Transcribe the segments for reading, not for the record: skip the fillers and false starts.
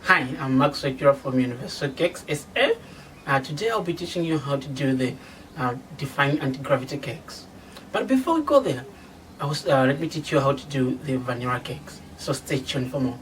Hi, I'm Maxwell Chirwa from Universal Cakes SA. Today I'll be teaching you how to do the Defying anti-gravity cakes. But before we go there, let me teach you how to do the vanilla cakes. So stay tuned for more.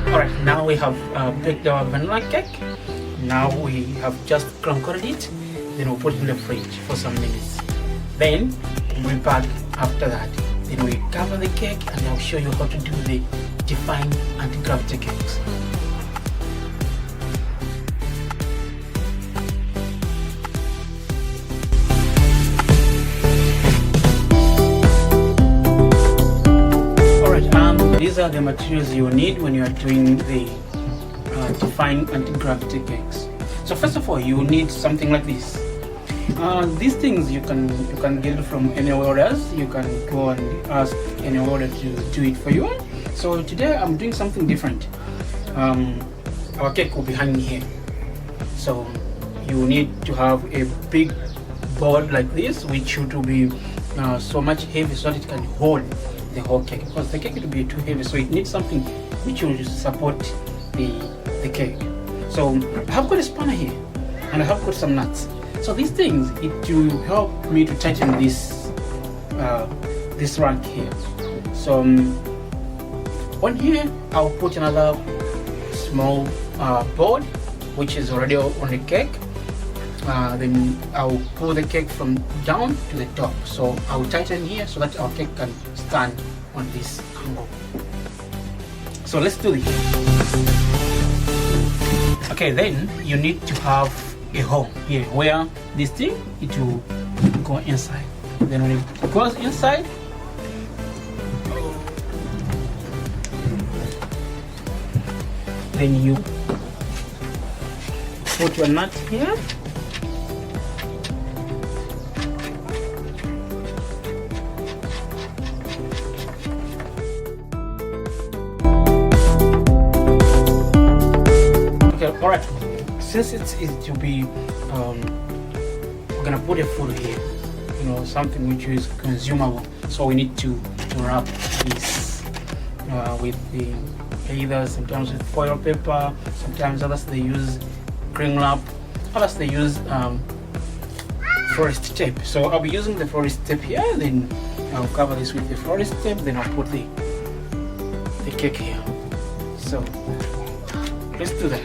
Alright, now we have baked our vanilla cake. Now we have just coated it. Then we'll put it in the fridge for some minutes. Then we'll be back after that. Then we cover the cake and I'll show you how to do the Defying anti-gravity cakes. These are the materials you need when you are doing the Defying anti-gravity cakes. So first of all, you need something like this. These things you can get it from anywhere else. You can go and ask anyone to do it for you. So today I'm doing something different. Our cake will be hanging here. So you need to have a big board like this, which should be so much heavy so that it can hold the whole cake, because the cake will be too heavy, so it needs something which will support the cake. So I have got a spanner here and I have got some nuts. So these things, it will help me to tighten this this rank here. So on here I'll put another small board which is already on the cake. then I'll pull the cake from down to the top. So I'll tighten here so that our cake can stand on this angle. So let's do this. Okay, then you need to have a hole here where this thing, it will go inside. Then when it goes inside, then you put your nut here. Okay, all right. Since it will be, we're gonna put a food here. You know, something which is consumable. So we need to wrap this with the either sometimes with foil paper, sometimes others they use cling wrap, others they use forest tape. So I'll be using the forest tape here, then I'll cover this with the forest tape, then I'll put the cake here. So let's do that.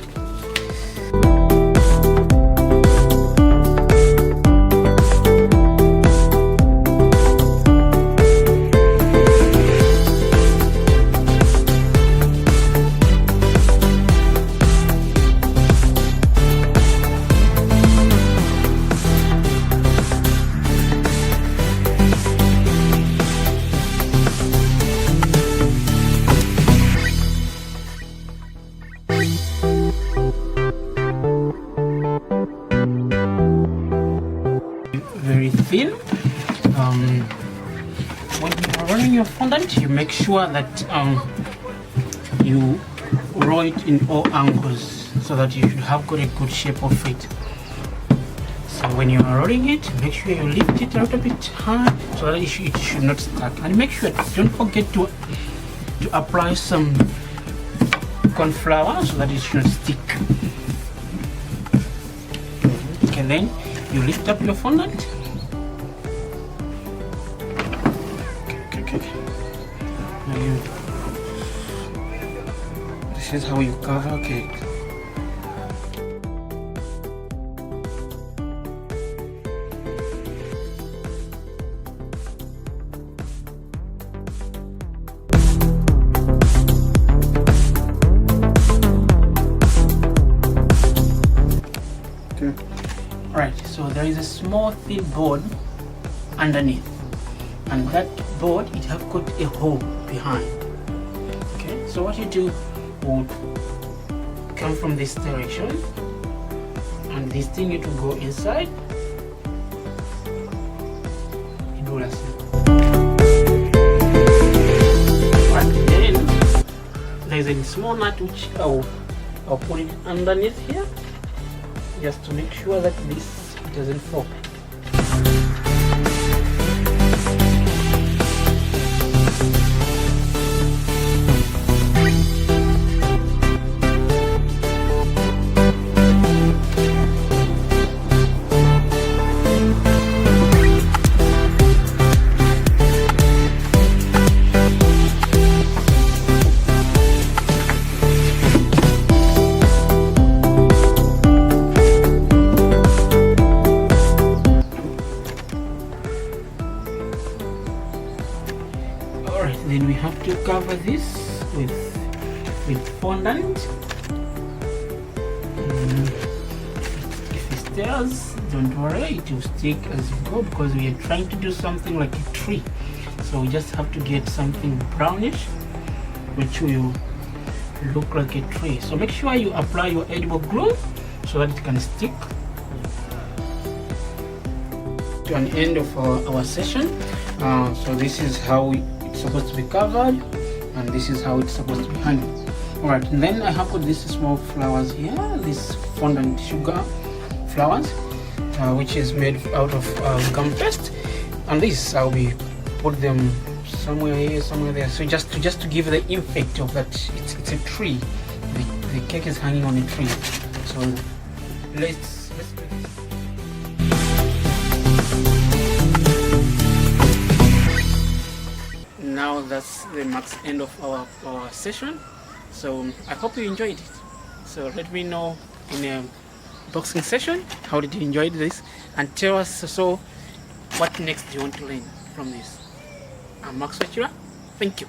Very thin. When you are running your fondant, you make sure that you roll it in all angles so that you should have got a good shape of it. So when you are rolling it, make sure you lift it a little bit high so that it should not stuck. And make sure, don't forget to apply some corn flour so that it should stick. Okay, then you lift up your fondant. Okay. This is how you cover a cake. Okay. Alright, so there is a small thin board underneath, and that board, it have got a hole behind. Okay, so what you do would come from this direction, and this thing it will go inside. You do that. Right, then there's a small nut which I'll put it underneath here, just to make sure that this doesn't fall. Then we have to cover this with fondant. If it stirs, don't worry, it will stick as you go, because we are trying to do something like a tree. So we just have to get something brownish which will look like a tree. So make sure you apply your edible glue so that it can stick. To an end of our session. So this is how it's supposed to be covered, and this is how it's supposed to be hung. Alright, and then I have got these small flowers here, these fondant sugar flowers, which is made out of gum paste, and this I'll be put them somewhere here, somewhere there. So just to give the effect of that it's a tree. The cake is hanging on a tree. So let's do this. Now that's the max end of our session. So I hope you enjoyed it. So let me know in boxing session. How did you enjoy this? And tell us also what next do you want to learn from this. I'm Maxwell Chirwa. Thank you.